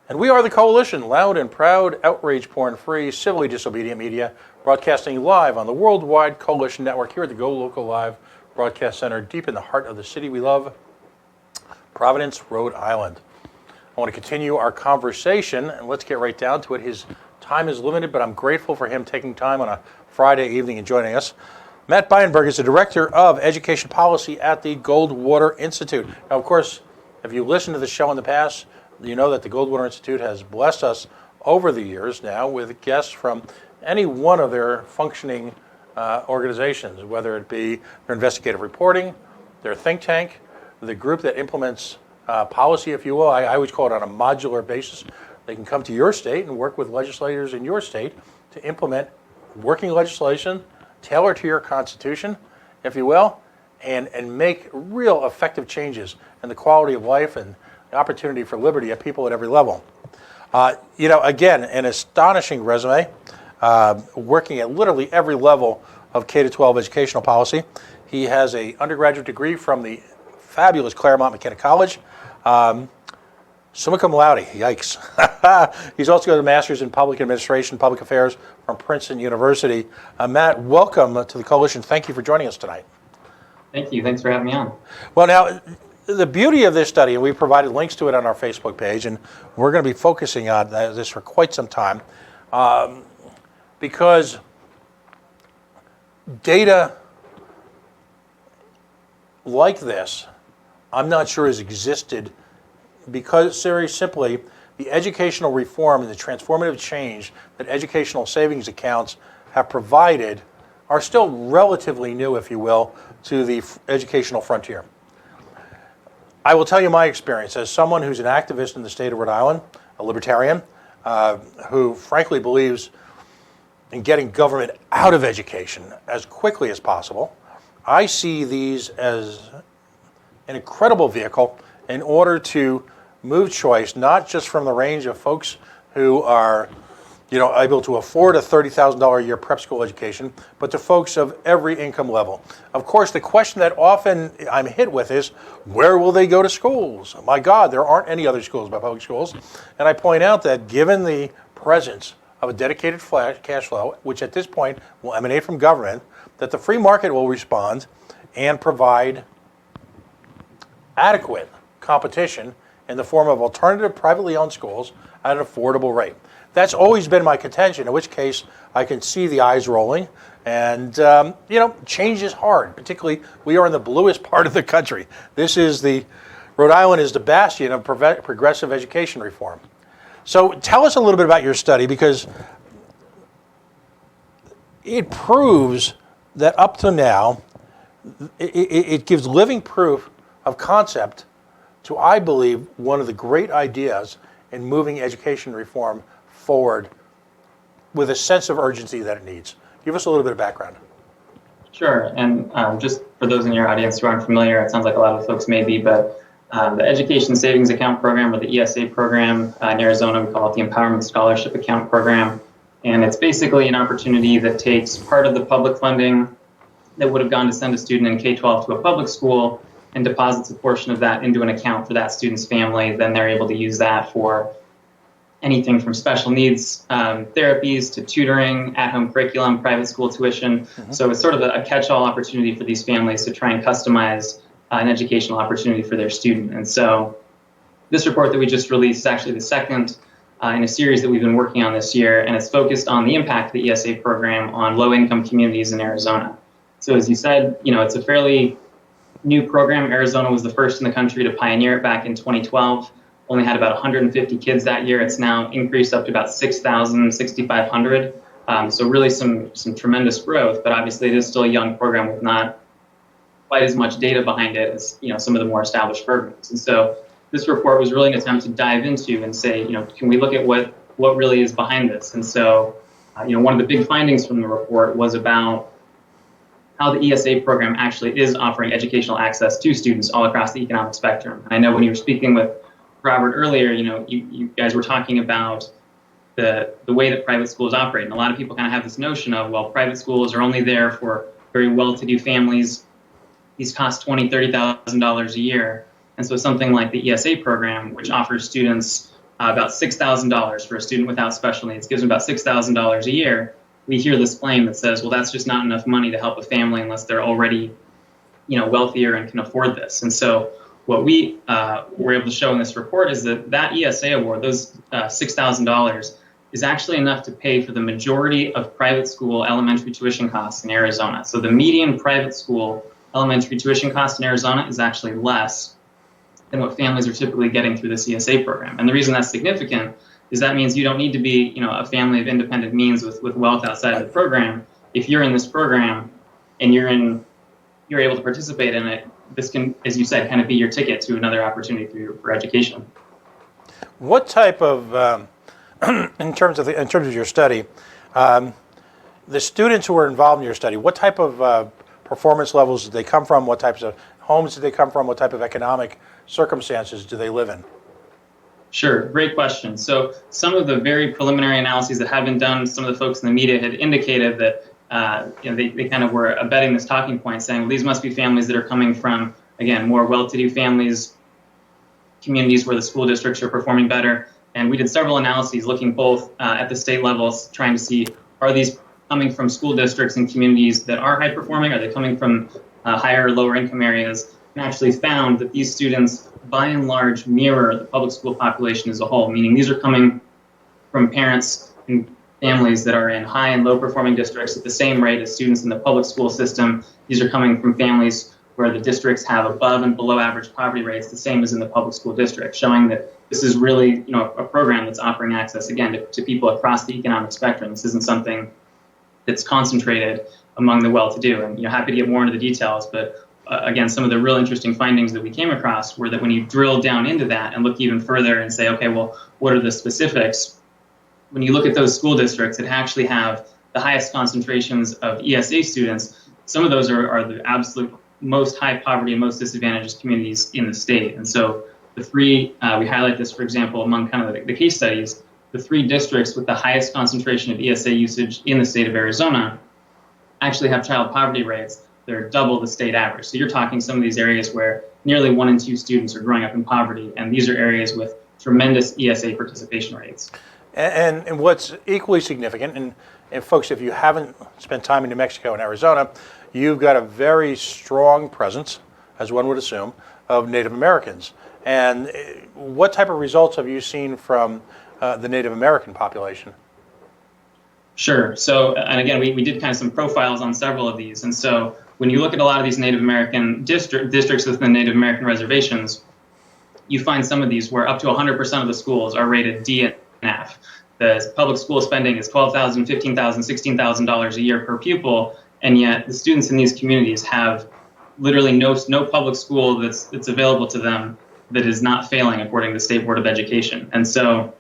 And we are the Coalition, loud and proud, outrage porn-free, civilly disobedient media, broadcasting live on the worldwide Coalition Network here at the Go Local Live Broadcast Center, deep in the heart of the city we love, Providence, Rhode Island. I want to continue our conversation, and let's get right down to it. His time is limited, but I'm grateful for him taking time on a Friday evening and joining us. Matt Beineinburg is the Director of Education Policy at the Goldwater Institute. Now, of course, if you listened to the show in the past, you know that the Goldwater Institute has blessed us over the years now with guests from any one of their functioning organizations, whether it be their investigative reporting, their think tank, the group that implements policy, if you will. I always call it on a modular basis. They can come to your state and work with legislators in your state to implement working legislation tailored to your constitution, if you will, and make real effective changes in the quality of life and the opportunity for liberty of people at every level. Again, an astonishing resume, working at literally every level of K-12 educational policy. He has an undergraduate degree from the fabulous Claremont McKenna College. Summa cum laude, yikes. He's also got a master's in public administration, public affairs from Princeton University. Matt, welcome to the Coalition. Thank you for joining us tonight. Thank you. Thanks for having me on. Well, now, the beauty of this study, and we provided links to it on our Facebook page, and we're going to be focusing on this for quite some time, because data like this, I'm not sure has existed, because very simply, the educational reform and the transformative change that educational savings accounts have provided are still relatively new, if you will, to the educational frontier. I will tell you my experience as someone who's an activist in the state of Rhode Island, a libertarian, who frankly believes in getting government out of education as quickly as possible. I see these as an incredible vehicle in order to move choice, not just from the range of folks who are able to afford a $30,000 a year prep school education, but to folks of every income level. Of course, the question that often I'm hit with is, where will they go to schools? My God, there aren't any other schools but public schools. And I point out that given the presence of a dedicated cash flow, which at this point will emanate from government, that the free market will respond and provide adequate competition in the form of alternative privately owned schools at an affordable rate. That's always been my contention, in which case I can see the eyes rolling. And, change is hard. Particularly, we are in the bluest part of the country. Rhode Island is the bastion of progressive education reform. So tell us a little bit about your study, because it proves that up to now, it gives living proof of concept to, I believe, one of the great ideas in moving education reform forward with a sense of urgency that it needs. Give us a little bit of background. Sure, and just for those in your audience who aren't familiar, it sounds like a lot of folks may be, but the Education Savings Account Program, or the ESA program in Arizona, we call it the Empowerment Scholarship Account Program, and it's basically an opportunity that takes part of the public funding that would have gone to send a student in K-12 to a public school and deposits a portion of that into an account for that student's family. Then they're able to use that for anything from special needs therapies to tutoring, at-home curriculum, private school tuition. Mm-hmm. So it's sort of a catch-all opportunity for these families to try and customize an educational opportunity for their student. And so this report that we just released is actually the second in a series that we've been working on this year, and it's focused on the impact of the ESA program on low-income communities in Arizona. So as you said, it's a fairly new program. Arizona was the first in the country to pioneer it back in 2012. Only had about 150 kids that year. It's now increased up to about 6,000, 6,500. So really some tremendous growth, but obviously it is still a young program with not quite as much data behind it as some of the more established programs. And so this report was really an attempt to dive into and say, can we look at what really is behind this? And so, one of the big findings from the report was about how the ESA program actually is offering educational access to students all across the economic spectrum. And I know when you were speaking with Robert earlier, you guys were talking about the way that private schools operate. And a lot of people kind of have this notion of, well, private schools are only there for very well-to-do families. These cost $20,000, $30,000 a year. And so something like the ESA program, which offers students about $6,000 for a student without special needs, gives them about $6,000 a year. We hear this claim that says, well, that's just not enough money to help a family unless they're already, wealthier and can afford this. And so what we were able to show in this report is that ESA award, those $6,000, is actually enough to pay for the majority of private school elementary tuition costs in Arizona. So the median private school elementary tuition cost in Arizona is actually less than what families are typically getting through this ESA program. And the reason that's significant is that means you don't need to be, a family of independent means with wealth outside of the program. If you're in this program and you're able to participate in it, this can, as you said, kind of be your ticket to another opportunity for education. What type of, in terms of your study, the students who were involved in your study, what type of performance levels did they come from? What types of homes did they come from? What type of economic circumstances do they live in? Sure, great question. So some of the very preliminary analyses that have been done, some of the folks in the media had indicated that they kind of were abetting this talking point, saying, well, these must be families that are coming from, again, more well-to-do families, communities where the school districts are performing better. And we did several analyses looking both at the state levels, trying to see, are these coming from school districts and communities that are high performing? Are they coming from higher or lower income areas? And actually found that these students, by and large, mirror the public school population as a whole, meaning these are coming from parents and families that are in high and low performing districts at the same rate as students in the public school system. These are coming from families where the districts have above and below average poverty rates, the same as in the public school district, showing that this is really, a program that's offering access, again, to people across the economic spectrum. This isn't something that's concentrated among the well-to-do. And happy to get more into the details, but again, some of the real interesting findings that we came across were that when you drill down into that and look even further and say, okay, well, what are the specifics? When you look at those school districts that actually have the highest concentrations of ESA students, some of those are the absolute most high poverty and most disadvantaged communities in the state. And so the three, we highlight this, for example, among kind of the case studies, the three districts with the highest concentration of ESA usage in the state of Arizona actually have child poverty rates that are double the state average. So you're talking some of these areas where nearly 1 in 2 students are growing up in poverty, and these are areas with tremendous ESA participation rates. And what's equally significant, and folks, if you haven't spent time in New Mexico and Arizona, you've got a very strong presence, as one would assume, of Native Americans. And what type of results have you seen from the Native American population? Sure. So, and again, we did kind of some profiles on several of these. And so when you look at a lot of these Native American districts within the Native American reservations, you find some of these where up to 100% of the schools are rated D and F. The public school spending is $12,000, $15,000, $16,000 a year per pupil, and yet the students in these communities have literally no public school that's available to them that is not failing according to the State Board of Education. And so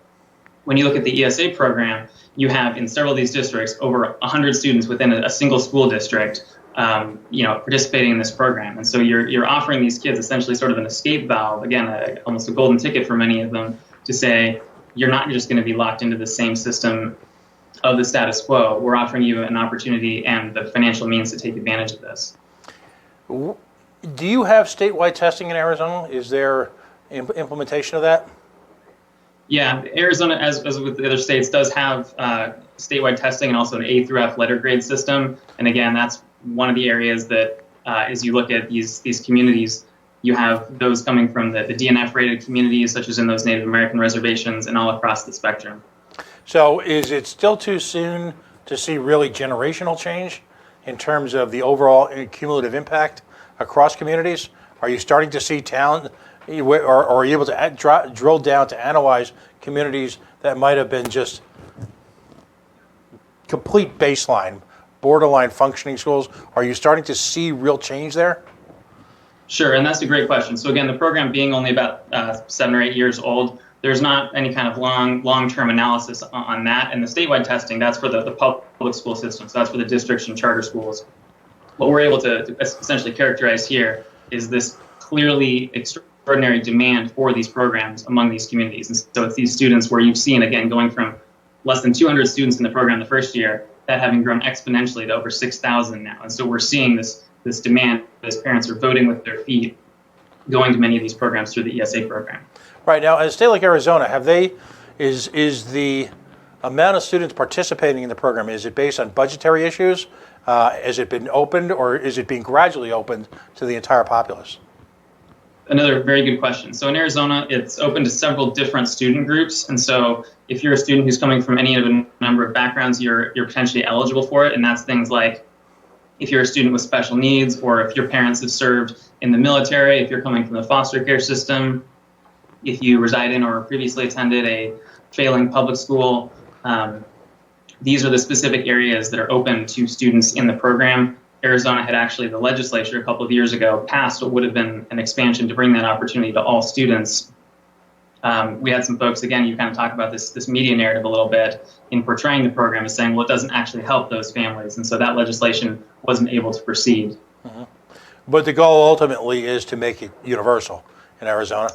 when you look at the ESA program, you have in several of these districts over 100 students within a single school district participating in this program. And so you're offering these kids essentially sort of an escape valve, again, almost a golden ticket for many of them, to say, you're not just going to be locked into the same system of the status quo. We're offering you an opportunity and the financial means to take advantage of this. Do you have statewide testing in Arizona? Is there implementation of that? Yeah, Arizona, as with the other states, does have statewide testing and also an A through F letter grade system. And again, that's one of the areas that, as you look at these communities, you have those coming from the DNF rated communities, such as in those Native American reservations and all across the spectrum. So is it still too soon to see really generational change in terms of the overall cumulative impact across communities? Are you starting to see talent, or are you able to drill down to analyze communities that might have been just complete baseline, borderline functioning schools? Are you starting to see real change there? Sure, and that's a great question. So again, the program being only about 7 or 8 years old, there's not any kind of long-term analysis on that. And the statewide testing, that's for the public school system. So that's for the districts and charter schools. What we're able to essentially characterize here is this clearly extraordinary demand for these programs among these communities. And so it's these students where you've seen, again, going from less than 200 students in the program the first year, that having grown exponentially to over 6,000 now. And so we're seeing this demand as parents are voting with their feet going to many of these programs through the ESA program. Right now, in a state like Arizona, is the amount of students participating in the program, is it based on budgetary issues? Has it been opened, or is it being gradually opened to the entire populace? Another very good question. So in Arizona, it's open to several different student groups. And so if you're a student who's coming from any of a number of backgrounds, you're potentially eligible for it. And that's things like if you're a student with special needs, or if your parents have served in the military, if you're coming from the foster care system, if you reside in or previously attended a failing public school. These are the specific areas that are open to students in the program. Arizona had actually, the legislature a couple of years ago, passed what would have been an expansion to bring that opportunity to all students. We had some folks, again, you kind of talk about this media narrative a little bit in portraying the program as saying, well, it doesn't actually help those families. And so that legislation wasn't able to proceed. Mm-hmm. But the goal ultimately is to make it universal in Arizona.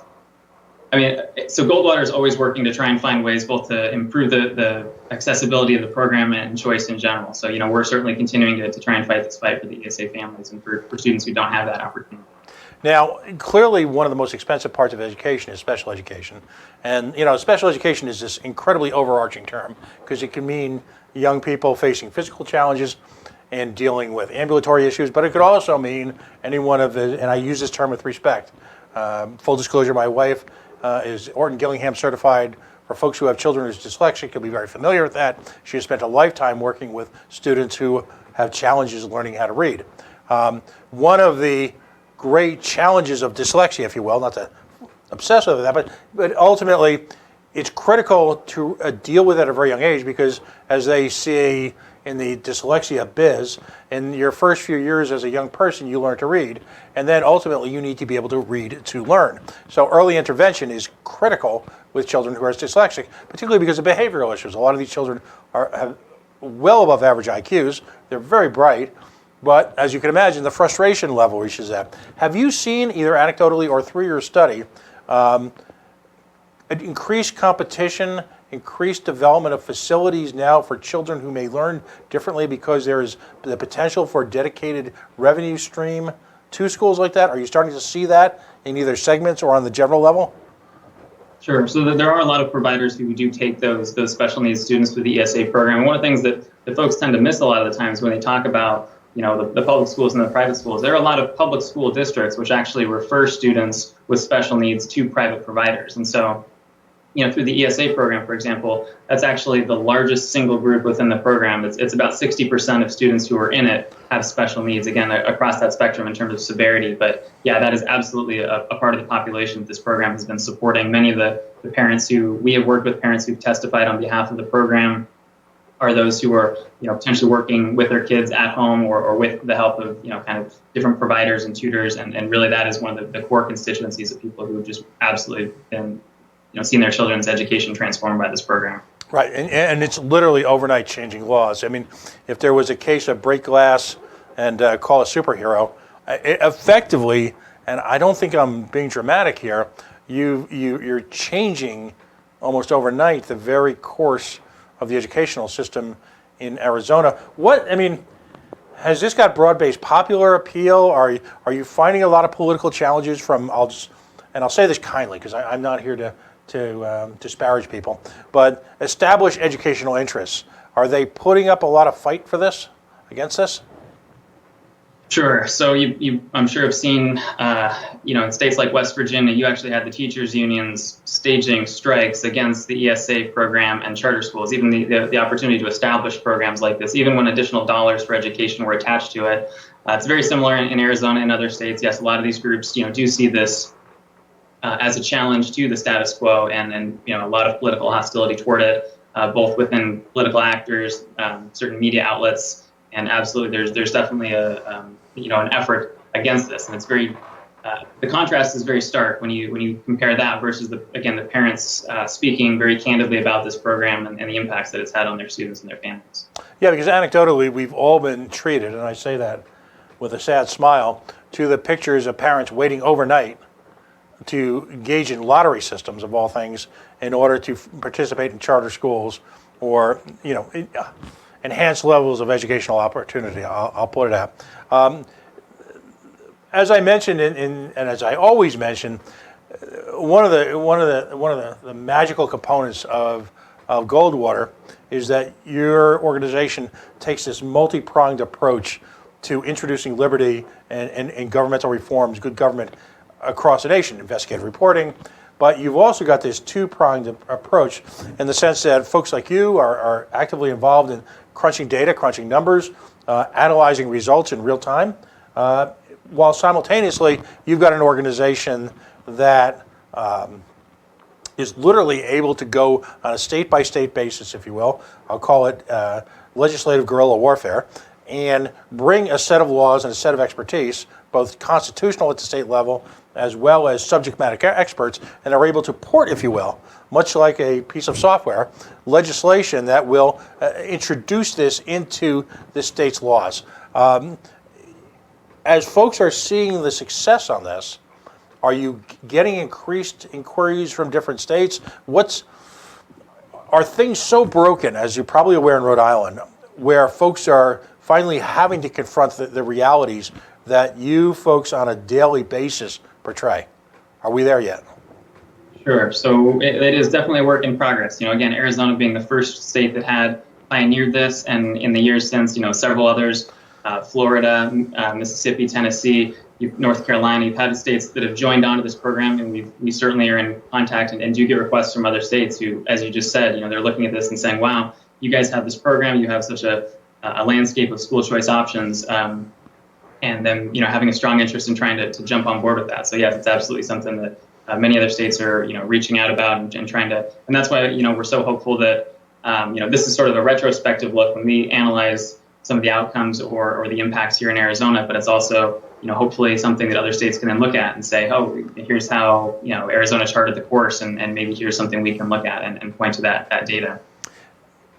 I mean, so Goldwater is always working to try and find ways both to improve the accessibility of the program and choice in general. So, we're certainly continuing to try and fight this fight for the ESA families and for students who don't have that opportunity. Now, clearly one of the most expensive parts of education is special education. And, special education is this incredibly overarching term because it can mean young people facing physical challenges and dealing with ambulatory issues, but it could also mean any one of the, and I use this term with respect, full disclosure, my wife is Orton Gillingham certified for folks who have children who's dyslexic. You'll be very familiar with that. She has spent a lifetime working with students who have challenges learning how to read. One of the great challenges of dyslexia, if you will, not to obsess over that, but ultimately it's critical to deal with at a very young age because as they see in the dyslexia biz, in your first few years as a young person, you learn to read, and then ultimately you need to be able to read to learn. So early intervention is critical with children who are dyslexic, particularly because of behavioral issues. A lot of these children have well above average IQs. They're very bright, but as you can imagine, the frustration level reaches that. Have you seen, either anecdotally or through your study, increased competition, increased development of facilities now for children who may learn differently because there is the potential for a dedicated revenue stream to schools like that? Are you starting to see that in either segments or on the general level? Sure. So there are a lot of providers who do take those special needs students through the ESA program. And one of the things that the folks tend to miss a lot of the times when they talk about the public schools and the private schools, there are a lot of public school districts which actually refer students with special needs to private providers. And so through the ESA program, for example, that's actually the largest single group within the program. It's about 60% of students who are in it have special needs, again, across that spectrum in terms of severity. But yeah, that is absolutely a part of the population that this program has been supporting. Many of the parents we have worked with, parents who've testified on behalf of the program, are those who are potentially working with their kids at home or with the help of kind of different providers and tutors. And really that is one of the core constituencies of people who have just absolutely been seen their children's education transformed by this program. Right, and it's literally overnight changing laws. I mean, if there was a case of break glass and call a superhero, effectively, and I don't think I'm being dramatic here, you're changing almost overnight the very course of the educational system in Arizona. Has this got broad-based popular appeal? Are you finding a lot of political challenges from, I'll say this kindly because I'm not here to disparage people, but established educational interests, are they putting up a lot of fight for this, against this? Sure. So you I'm sure have seen, in states like West Virginia, you actually had the teachers unions staging strikes against the ESA program and charter schools, even the opportunity to establish programs like this, even when additional dollars for education were attached to it. It's very similar in Arizona and other states. Yes, a lot of these groups, do see this as a challenge to the status quo and a lot of political hostility toward it, both within political actors, certain media outlets, and absolutely there's definitely an effort against this, and it's very the contrast is very stark when you compare that versus the parents speaking very candidly about this program and the impacts that it's had on their students and their families. Yeah, because anecdotally we've all been treated, and I say that with a sad smile, to the pictures of parents waiting overnight to engage in lottery systems of all things in order to participate in charter schools or enhanced levels of educational opportunity. I'll put it out. As I mentioned, and as I always mention, one of the magical components of Goldwater is that your organization takes this multi-pronged approach to introducing liberty and governmental reforms, good government across the nation, investigative reporting. But you've also got this two-pronged approach in the sense that folks like you are actively involved in crunching data, crunching numbers, analyzing results in real time, while simultaneously you've got an organization that is literally able to go on a state-by-state basis, if you will. I'll call it legislative guerrilla warfare, and bring a set of laws and a set of expertise, both constitutional at the state level as well as subject matter experts, and are able to port, if you will, much like a piece of software, legislation that will introduce this into the state's laws. As folks are seeing the success on this, are you getting increased inquiries from different states? Are things so broken, as you're probably aware in Rhode Island, where folks are finally having to confront the realities that you folks on a daily basis portray? Are we there yet? Sure. So it is definitely a work in progress. Again, Arizona being the first state that had pioneered this, and in the years since, several others, Florida, Mississippi, Tennessee, North Carolina, you've had states that have joined onto this program, and we certainly are in contact and do get requests from other states who, as you just said, they're looking at this and saying, wow, you guys have this program, you have such a landscape of school choice options, and then having a strong interest in trying to jump on board with that. So yes, it's absolutely something that many other states are reaching out about and trying to, and that's why we're so hopeful that this is sort of a retrospective look when we analyze some of the outcomes or the impacts here in Arizona, but it's also hopefully something that other states can then look at and say, oh, here's how Arizona charted the course, and maybe here's something we can look at and point to that data.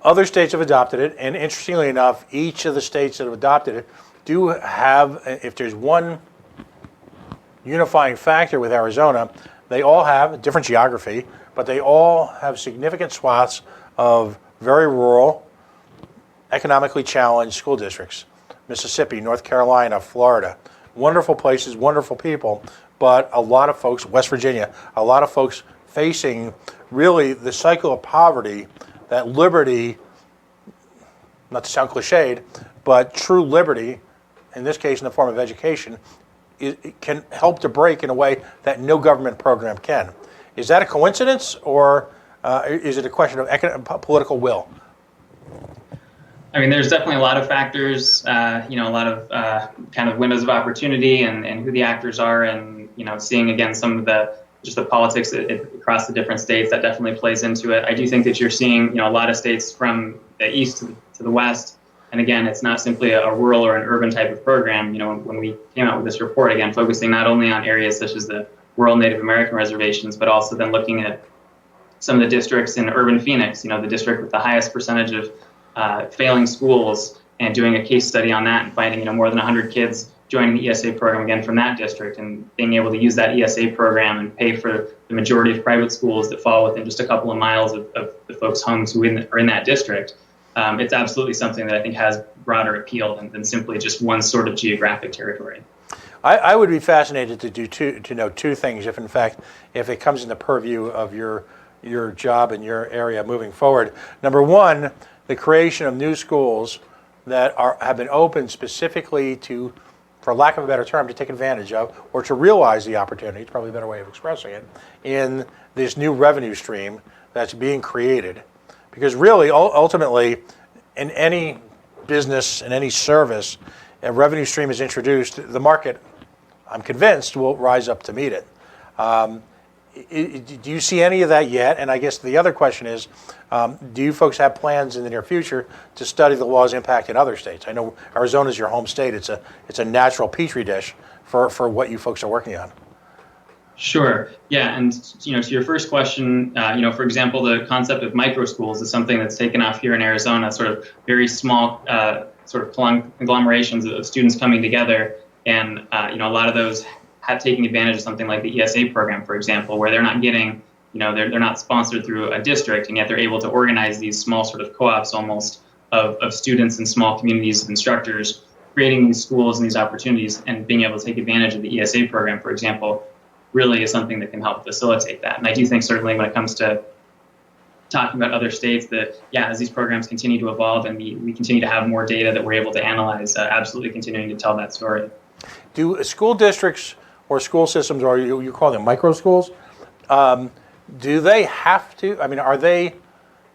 Other states have adopted it, and interestingly enough, each of the states that have adopted it do have, if there's one unifying factor with Arizona, they all have a different geography, but they all have significant swaths of very rural, economically challenged school districts. Mississippi, North Carolina, Florida, wonderful places, wonderful people, but a lot of folks, West Virginia, a lot of folks facing really the cycle of poverty that liberty, not to sound cliched, but true liberty, in this case in the form of education, it can help to break in a way that no government program can. Is that a coincidence, or is it a question of political will? I mean, there's definitely a lot of factors, a lot of kind of windows of opportunity and who the actors are, and seeing again some of the politics across the different states that definitely plays into it. I do think that you're seeing a lot of states from the east to the west, and again, it's not simply a rural or an urban type of program. When we came out with this report, again focusing not only on areas such as the rural Native American reservations, but also then looking at some of the districts in urban Phoenix, the district with the highest percentage of failing schools, and doing a case study on that and finding more than 100 kids joining the ESA program again from that district, and being able to use that ESA program and pay for the majority of private schools that fall within just a couple of miles of the folks' homes who are in that district. It's absolutely something that I think has broader appeal than simply just one sort of geographic territory. I would be fascinated to know two things, if in fact, if it comes in the purview of your job in your area moving forward. Number one, the creation of new schools that have been opened specifically to, for lack of a better term, to take advantage of or to realize the opportunity, it's probably a better way of expressing it, in this new revenue stream that's being created. Because really, ultimately, in any business, in any service, a revenue stream is introduced, the market, I'm convinced, will rise up to meet it. Do you see any of that yet? And I guess the other question is, do you folks have plans in the near future to study the law's impact in other states? I know Arizona is your home state. It's a natural petri dish for what you folks are working on. Sure. Yeah, and to your first question, for example, the concept of micro schools is something that's taken off here in Arizona. Sort of very small, sort of conglomerations of students coming together, and a lot of those have taken advantage of something like the ESA program, for example, where they're not getting, they're not sponsored through a district, and yet they're able to organize these small sort of co-ops almost of students and small communities of instructors creating these schools and these opportunities and being able to take advantage of the ESA program, for example, really is something that can help facilitate that. And I do think certainly when it comes to talking about other states that, yeah, as these programs continue to evolve and we continue to have more data that we're able to analyze, absolutely continuing to tell that story. Do school districts or school systems, or you call them micro schools, do they have to, I mean, are they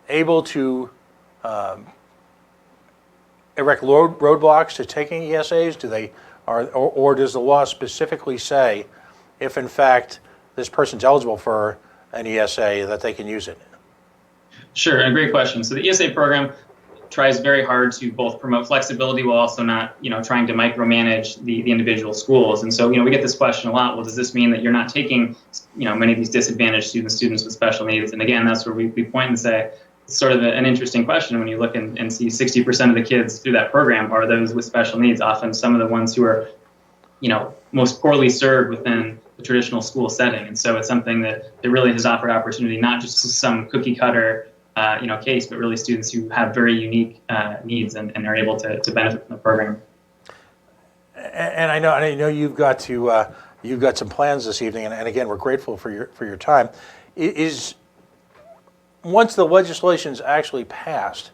able to erect roadblocks to taking ESAs? Do they, or does the law specifically say if in fact this person's eligible for an ESA that they can use it? Sure, a great question. So the ESA program tries very hard to both promote flexibility while also not, trying to micromanage the individual schools. And so, we get this question a lot. Well, does this mean that you're not taking, many of these disadvantaged students with special needs? And again, that's where we point and say it's sort of an interesting question when you look and see 60% of the kids through that program are those with special needs. Often some of the ones who are, most poorly served within the traditional school setting. And so it's something that really has offered opportunity, not just to some cookie cutter case, but really students who have very unique needs and are able to benefit from the program. And I know you've got some plans this evening, and again, we're grateful for your time. Is once the legislation's actually passed,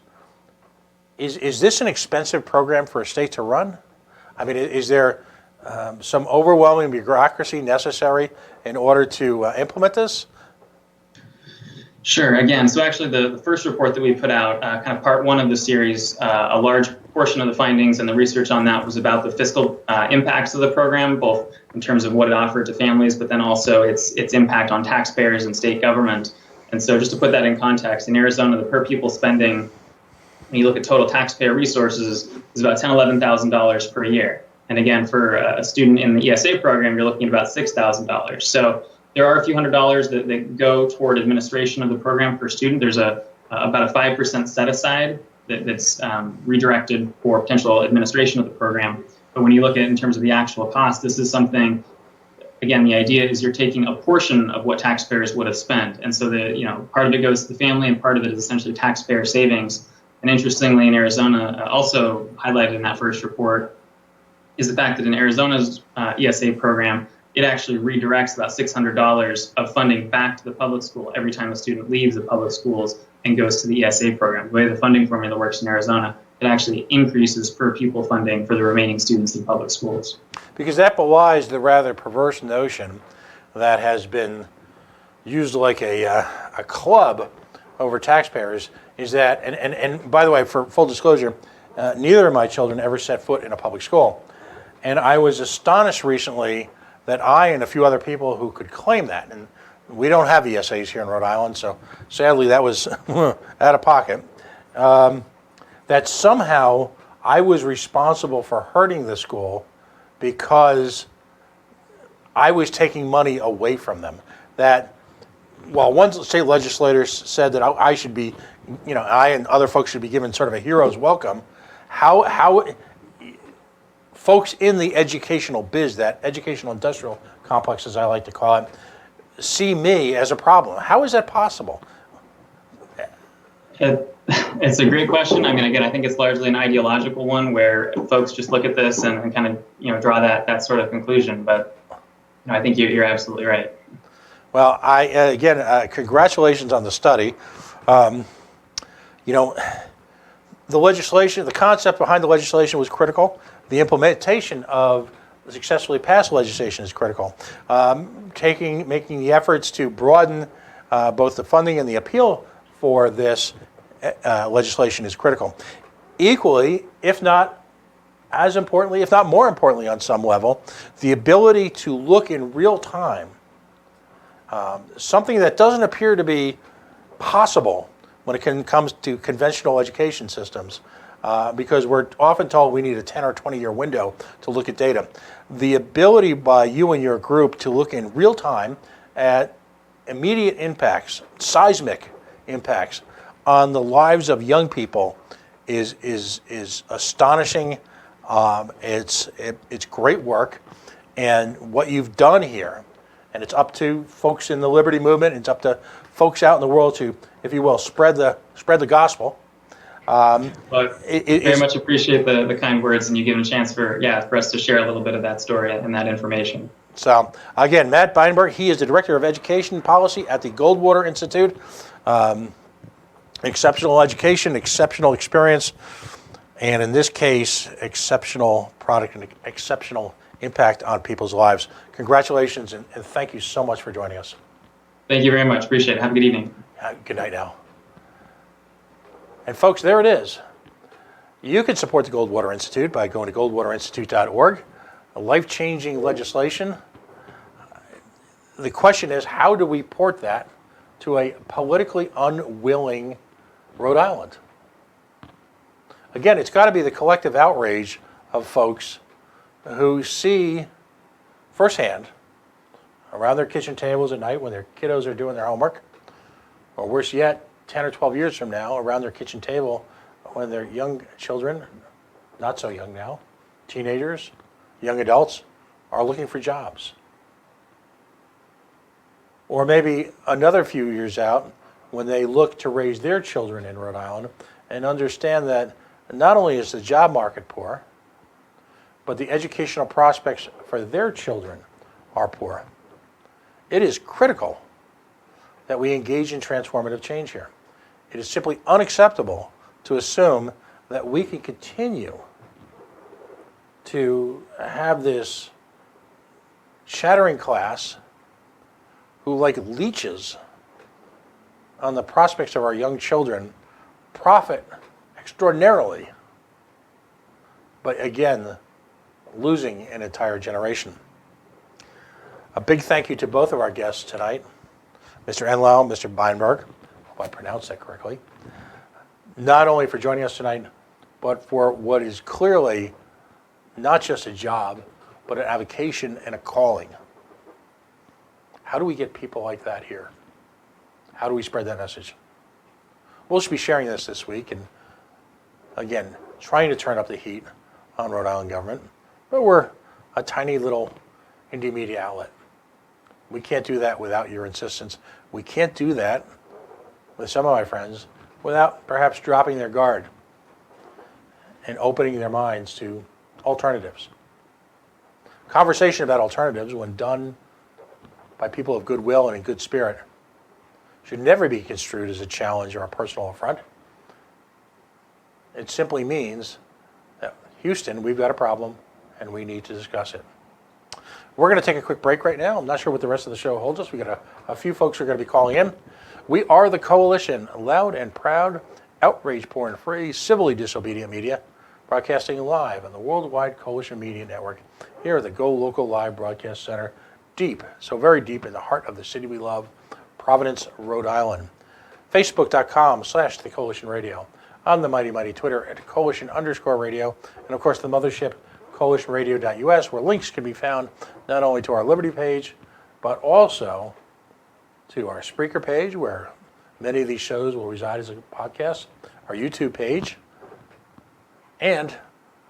is this an expensive program for a state to run? I mean, is there some overwhelming bureaucracy necessary in order to implement this? Sure. Again, so actually the first report that we put out, kind of part one of the series, a large portion of the findings and the research on that was about the fiscal impacts of the program, both in terms of what it offered to families, but then also its impact on taxpayers and state government. And so just to put that in context, in Arizona, the per pupil spending, when you look at total taxpayer resources, is about $10,000, $11,000 per year. And again, for a student in the ESA program, you're looking at about $6,000. So there are a few $100s that go toward administration of the program per student. There's about a 5% set aside that's redirected for potential administration of the program. But when you look at it in terms of the actual cost, this is something, again, the idea is you're taking a portion of what taxpayers would have spent. And so part of it goes to the family and part of it is essentially taxpayer savings. And interestingly, in Arizona, also highlighted in that first report, is the fact that in Arizona's ESA program, it actually redirects about $600 of funding back to the public school every time a student leaves the public schools and goes to the ESA program. The way the funding formula works in Arizona, it actually increases per pupil funding for the remaining students in public schools. Because that belies the rather perverse notion that has been used like a club over taxpayers, is that, and by the way, for full disclosure, neither of my children ever set foot in a public school. And I was astonished recently that I and a few other people who could claim that, and we don't have ESAs here in Rhode Island, so sadly that was out of pocket, that somehow I was responsible for hurting the school because I was taking money away from them. That, well, one state legislator said that I should be, I and other folks should be given sort of a hero's welcome. How folks in the educational biz, that educational industrial complex, as I like to call it, see me as a problem. How is that possible? It's a great question. I mean, again, I think it's largely an ideological one where folks just look at this and kind of, draw that sort of conclusion. But I think you're absolutely right. Well, again, congratulations on the study. The legislation, the concept behind the legislation was critical. The implementation of successfully passed legislation is critical. Making the efforts to broaden both the funding and the appeal for this legislation is critical. Equally, if not as importantly, if not more importantly on some level, the ability to look in real time, something that doesn't appear to be possible when it comes to conventional education systems, because we're often told we need a 10 or 20-year window to look at data. The ability by you and your group to look in real time at immediate impacts, seismic impacts on the lives of young people is astonishing. It's great work, and what you've done here, and it's up to folks in the Liberty Movement, it's up to folks out in the world to, if you will, spread the gospel. But very much appreciate the kind words and you giving a chance for us to share a little bit of that story and that information. So again, Matt Beineinburg, he is the Director of Education Policy at the Goldwater Institute. Exceptional education, exceptional experience, and in this case, exceptional product and exceptional impact on people's lives. Congratulations, and thank you so much for joining us. Thank you very much. Appreciate it. Have a good evening. Good night now. And folks, there it is. You can support the Goldwater Institute by going to goldwaterinstitute.org. Life-changing legislation. The question is, how do we port that to a politically unwilling Rhode Island? Again, it's got to be the collective outrage of folks who see firsthand around their kitchen tables at night when their kiddos are doing their homework, or worse yet, 10 or 12 years from now, around their kitchen table when their young children, not so young now, teenagers, young adults, are looking for jobs. Or maybe another few years out when they look to raise their children in Rhode Island and understand that not only is the job market poor, but the educational prospects for their children are poor. It is critical that we engage in transformative change here. It is simply unacceptable to assume that we can continue to have this shattering class who, like leeches on the prospects of our young children, profit extraordinarily, but again, losing an entire generation. A big thank you to both of our guests tonight, Mr. Enlau, Mr. Beineinburg, hope I pronounced that correctly, not only for joining us tonight, but for what is clearly not just a job, but an avocation and a calling. How do we get people like that here? How do we spread that message? We'll be sharing this week and, again, trying to turn up the heat on Rhode Island government, but we're a tiny little indie media outlet. We can't do that without your insistence. We can't do that with some of my friends without perhaps dropping their guard and opening their minds to alternatives. Conversation about alternatives, when done by people of goodwill and in good spirit, should never be construed as a challenge or a personal affront. It simply means that, Houston, we've got a problem and we need to discuss it. We're going to take a quick break right now. I'm not sure what the rest of the show holds us. We've got a few folks who are going to be calling in. We are the Coalition, loud and proud, outrage porn-free, civilly disobedient media, broadcasting live on the Worldwide Coalition Media Network here at the Go Local Live Broadcast Center, deep, so very deep in the heart of the city we love, Providence, Rhode Island. Facebook.com/The Coalition Radio. On the mighty Twitter at Coalition_radio. And of course the mothership, coalitionradio.us, where links can be found not only to our Liberty page, but also to our Spreaker page, where many of these shows will reside as a podcast, our YouTube page, and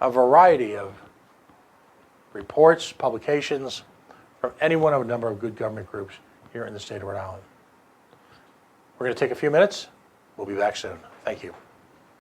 a variety of reports, publications from any one of a number of good government groups here in the state of Rhode Island. We're going to take a few minutes. We'll be back soon. Thank you.